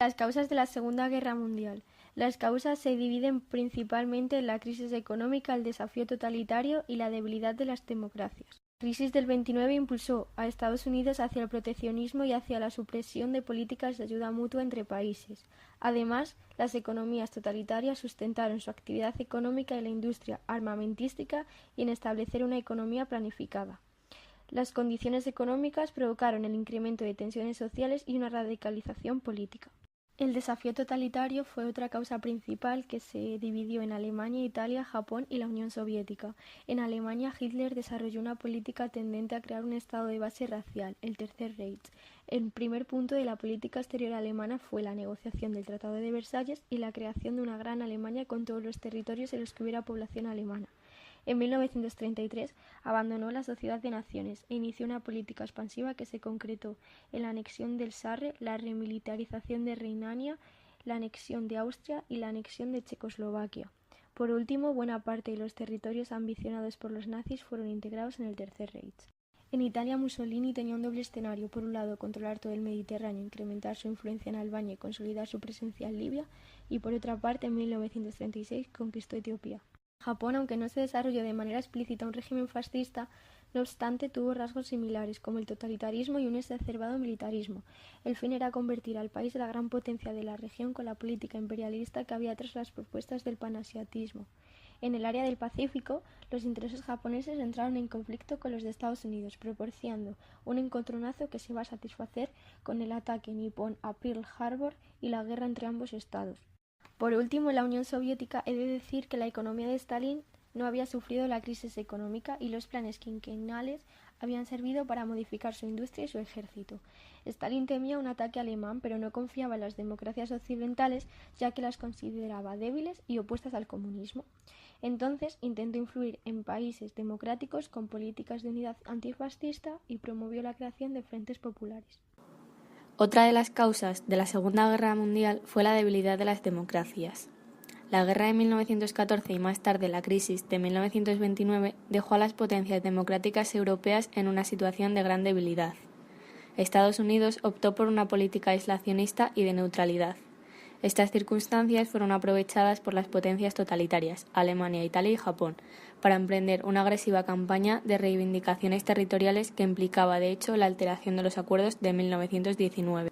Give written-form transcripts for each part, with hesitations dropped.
Las causas de la Segunda Guerra Mundial. Las causas se dividen principalmente en la crisis económica, el desafío totalitario y la debilidad de las democracias. La crisis del 29 impulsó a Estados Unidos hacia el proteccionismo y hacia la supresión de políticas de ayuda mutua entre países. Además, las economías totalitarias sustentaron su actividad económica en la industria armamentística y en establecer una economía planificada. Las condiciones económicas provocaron el incremento de tensiones sociales y una radicalización política. El desafío totalitario fue otra causa principal que se dividió en Alemania, Italia, Japón y la Unión Soviética. En Alemania, Hitler desarrolló una política tendente a crear un estado de base racial, el Tercer Reich. El primer punto de la política exterior alemana fue la negociación del Tratado de Versalles y la creación de una gran Alemania con todos los territorios en los que hubiera población alemana. En 1933 abandonó la Sociedad de Naciones e inició una política expansiva que se concretó en la anexión del Sarre, la remilitarización de Renania, la anexión de Austria y la anexión de Checoslovaquia. Por último, buena parte de los territorios ambicionados por los nazis fueron integrados en el Tercer Reich. En Italia, Mussolini tenía un doble escenario: por un lado, controlar todo el Mediterráneo, incrementar su influencia en Albania y consolidar su presencia en Libia, y por otra parte, en 1936 conquistó Etiopía. Japón, aunque no se desarrolló de manera explícita un régimen fascista, no obstante tuvo rasgos similares, como el totalitarismo y un exacerbado militarismo. El fin era convertir al país en la gran potencia de la región con la política imperialista que había tras las propuestas del panasiatismo. En el área del Pacífico, los intereses japoneses entraron en conflicto con los de Estados Unidos, propiciando un encontronazo que se iba a satisfacer con el ataque nipón a Pearl Harbor y la guerra entre ambos estados. Por último, en la Unión Soviética he de decir que la economía de Stalin no había sufrido la crisis económica y los planes quinquenales habían servido para modificar su industria y su ejército. Stalin temía un ataque alemán, pero no confiaba en las democracias occidentales, ya que las consideraba débiles y opuestas al comunismo. Entonces intentó influir en países democráticos con políticas de unidad antifascista y promovió la creación de frentes populares. Otra de las causas de la Segunda Guerra Mundial fue la debilidad de las democracias. La guerra de 1914 y más tarde la crisis de 1929 dejó a las potencias democráticas europeas en una situación de gran debilidad. Estados Unidos optó por una política aislacionista y de neutralidad. Estas circunstancias fueron aprovechadas por las potencias totalitarias, Alemania, Italia y Japón, para emprender una agresiva campaña de reivindicaciones territoriales que implicaba, de hecho, la alteración de los acuerdos de 1919.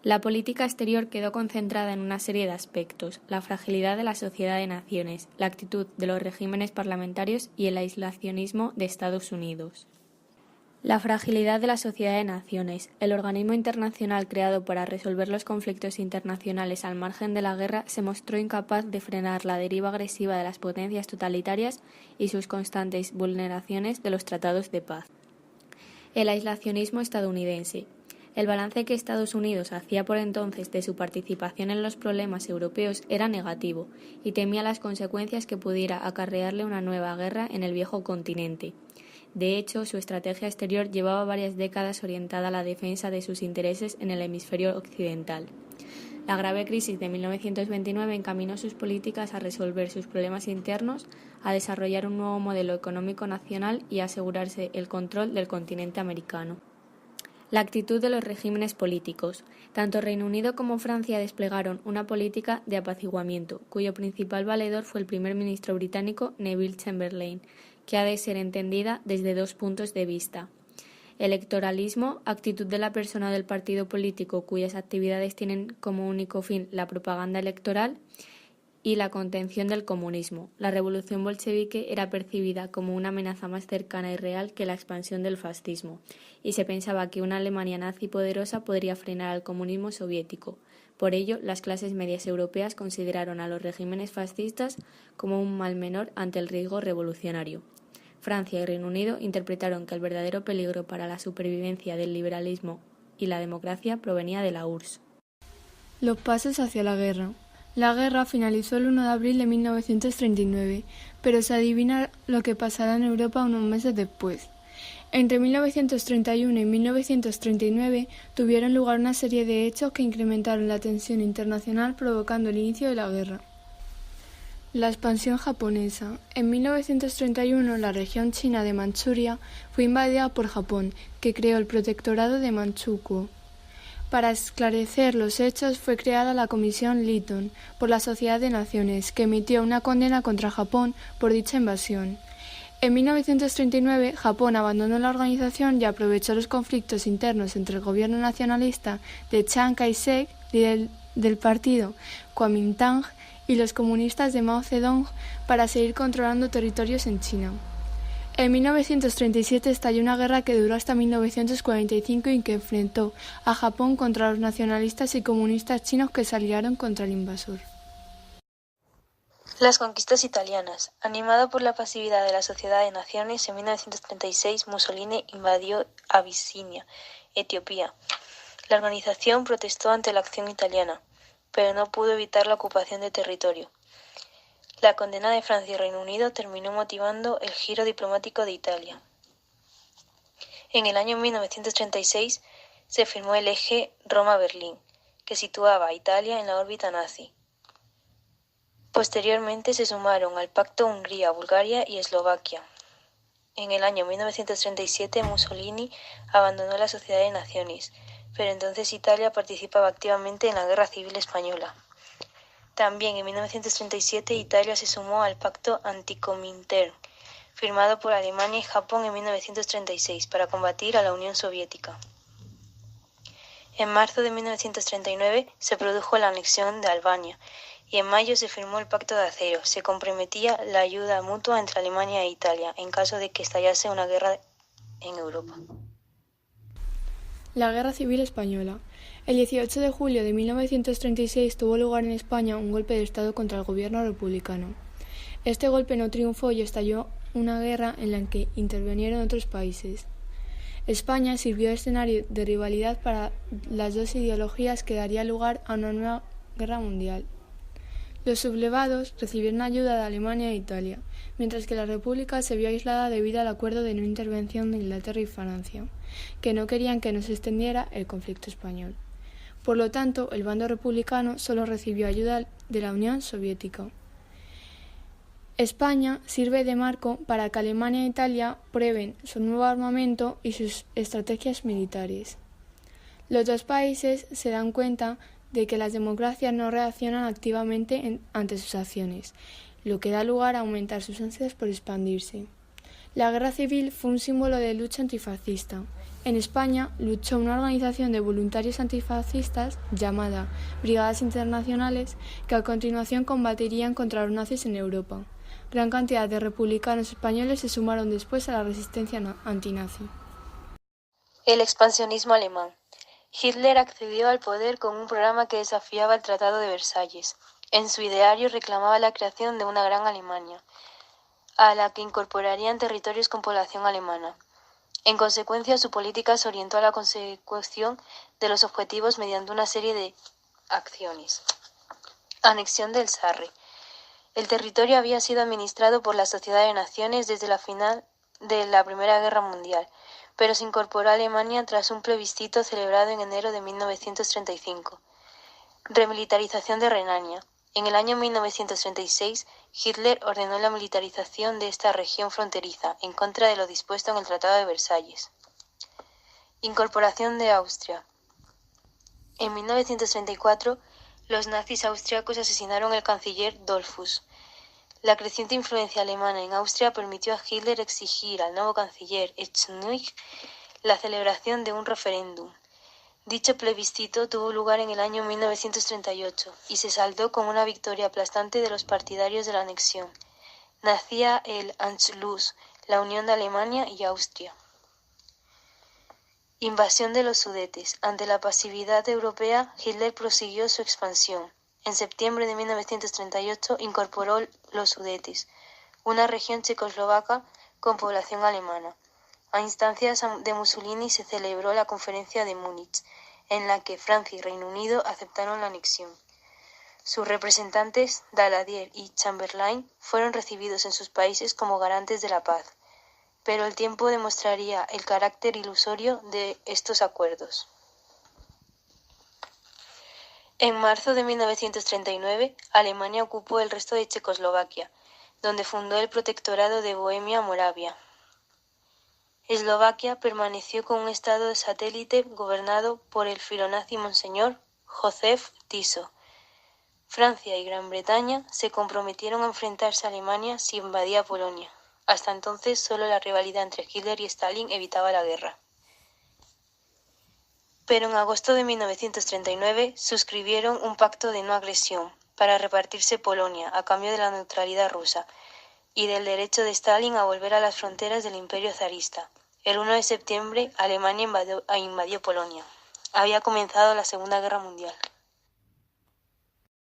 La política exterior quedó concentrada en una serie de aspectos: la fragilidad de la sociedad de naciones, la actitud de los regímenes parlamentarios y el aislacionismo de Estados Unidos. La fragilidad de la sociedad de naciones. El organismo internacional creado para resolver los conflictos internacionales al margen de la guerra se mostró incapaz de frenar la deriva agresiva de las potencias totalitarias y sus constantes vulneraciones de los tratados de paz. El aislacionismo estadounidense. El balance que Estados Unidos hacía por entonces de su participación en los problemas europeos era negativo y temía las consecuencias que pudiera acarrearle una nueva guerra en el viejo continente. De hecho, su estrategia exterior llevaba varias décadas orientada a la defensa de sus intereses en el hemisferio occidental. La grave crisis de 1929 encaminó sus políticas a resolver sus problemas internos, a desarrollar un nuevo modelo económico nacional y a asegurarse el control del continente americano. La actitud de los regímenes políticos. Tanto Reino Unido como Francia desplegaron una política de apaciguamiento, cuyo principal valedor fue el primer ministro británico Neville Chamberlain, que ha de ser entendida desde dos puntos de vista: electoralismo, actitud de la persona o del partido político cuyas actividades tienen como único fin la propaganda electoral, y la contención del comunismo. La revolución bolchevique era percibida como una amenaza más cercana y real que la expansión del fascismo, y se pensaba que una Alemania nazi poderosa podría frenar al comunismo soviético. Por ello, las clases medias europeas consideraron a los regímenes fascistas como un mal menor ante el riesgo revolucionario. Francia y Reino Unido interpretaron que el verdadero peligro para la supervivencia del liberalismo y la democracia provenía de la URSS. Los pasos hacia la guerra. La guerra finalizó el 1 de abril de 1939, pero se adivina lo que pasará en Europa unos meses después. Entre 1931 y 1939 tuvieron lugar una serie de hechos que incrementaron la tensión internacional, provocando el inicio de la guerra. La expansión japonesa. En 1931 la región china de Manchuria fue invadida por Japón, que creó el protectorado de Manchukuo. Para esclarecer los hechos fue creada la Comisión Lytton por la Sociedad de Naciones, que emitió una condena contra Japón por dicha invasión. En 1939, Japón abandonó la organización y aprovechó los conflictos internos entre el gobierno nacionalista de Chiang Kai-shek, líder del partido Kuomintang, y los comunistas de Mao Zedong para seguir controlando territorios en China. En 1937 estalló una guerra que duró hasta 1945 y que enfrentó a Japón contra los nacionalistas y comunistas chinos que se aliaron contra el invasor. Las conquistas italianas. Animado por la pasividad de la Sociedad de Naciones, en 1936 Mussolini invadió Abisinia, Etiopía. La organización protestó ante la acción italiana, pero no pudo evitar la ocupación de territorio. La condena de Francia y Reino Unido terminó motivando el giro diplomático de Italia. En el año 1936 se firmó el eje Roma-Berlín, que situaba a Italia en la órbita nazi. Posteriormente se sumaron al pacto Hungría, Bulgaria y Eslovaquia. En el año 1937 Mussolini abandonó la Sociedad de Naciones, pero entonces Italia participaba activamente en la Guerra Civil Española. También en 1937 Italia se sumó al pacto Anticomintern, firmado por Alemania y Japón en 1936 para combatir a la Unión Soviética. En marzo de 1939 se produjo la anexión de Albania y en mayo se firmó el Pacto de Acero. Se comprometía la ayuda mutua entre Alemania e Italia en caso de que estallase una guerra en Europa. La Guerra Civil Española. El 18 de julio de 1936 tuvo lugar en España un golpe de Estado contra el gobierno republicano. Este golpe no triunfó y estalló una guerra en la que intervinieron otros países. España sirvió de escenario de rivalidad para las dos ideologías que daría lugar a una nueva guerra mundial. Los sublevados recibieron ayuda de Alemania e Italia, mientras que la República se vio aislada debido al acuerdo de no intervención de Inglaterra y Francia, que no querían que se extendiera el conflicto español. Por lo tanto, el bando republicano solo recibió ayuda de la Unión Soviética. España sirve de marco para que Alemania e Italia prueben su nuevo armamento y sus estrategias militares. Los dos países se dan cuenta de que las democracias no reaccionan activamente ante sus acciones, lo que da lugar a aumentar sus ansias por expandirse. La guerra civil fue un símbolo de lucha antifascista. En España luchó una organización de voluntarios antifascistas llamada Brigadas Internacionales, que a continuación combatirían contra los nazis en Europa. Gran cantidad de republicanos españoles se sumaron después a la resistencia antinazi. El expansionismo alemán. Hitler accedió al poder con un programa que desafiaba el Tratado de Versalles. En su ideario reclamaba la creación de una gran Alemania, a la que incorporarían territorios con población alemana. En consecuencia, su política se orientó a la consecución de los objetivos mediante una serie de acciones. Anexión del Sarre. El territorio había sido administrado por la Sociedad de Naciones desde la final de la Primera Guerra Mundial, pero se incorporó a Alemania tras un plebiscito celebrado en enero de 1935. Remilitarización de Renania. En el año 1936, Hitler ordenó la militarización de esta región fronteriza, en contra de lo dispuesto en el Tratado de Versalles. Incorporación de Austria. En 1934, los nazis austriacos asesinaron al canciller Dollfuss. La creciente influencia alemana en Austria permitió a Hitler exigir al nuevo canciller Eisenhower la celebración de un referéndum. Dicho plebiscito tuvo lugar en el año 1938 y se saldó con una victoria aplastante de los partidarios de la anexión. Nacía el Anschluss, la unión de Alemania y Austria. Invasión de los Sudetes. Ante la pasividad europea, Hitler prosiguió su expansión. En septiembre de 1938 incorporó los Sudetes, una región checoslovaca con población alemana. A instancias de Mussolini se celebró la Conferencia de Múnich, en la que Francia y Reino Unido aceptaron la anexión. Sus representantes, Daladier y Chamberlain, fueron recibidos en sus países como garantes de la paz, pero el tiempo demostraría el carácter ilusorio de estos acuerdos. En marzo de 1939, Alemania ocupó el resto de Checoslovaquia, donde fundó el Protectorado de Bohemia-Moravia. Eslovaquia permaneció como un estado satélite gobernado por el filonazi monseñor Józef Tiso. Francia y Gran Bretaña se comprometieron a enfrentarse a Alemania si invadía Polonia. Hasta entonces, solo la rivalidad entre Hitler y Stalin evitaba la guerra. Pero en agosto de 1939 suscribieron un pacto de no agresión para repartirse Polonia a cambio de la neutralidad rusa y del derecho de Stalin a volver a las fronteras del Imperio zarista. El 1 de septiembre, Alemania invadió Polonia. Había comenzado la Segunda Guerra Mundial.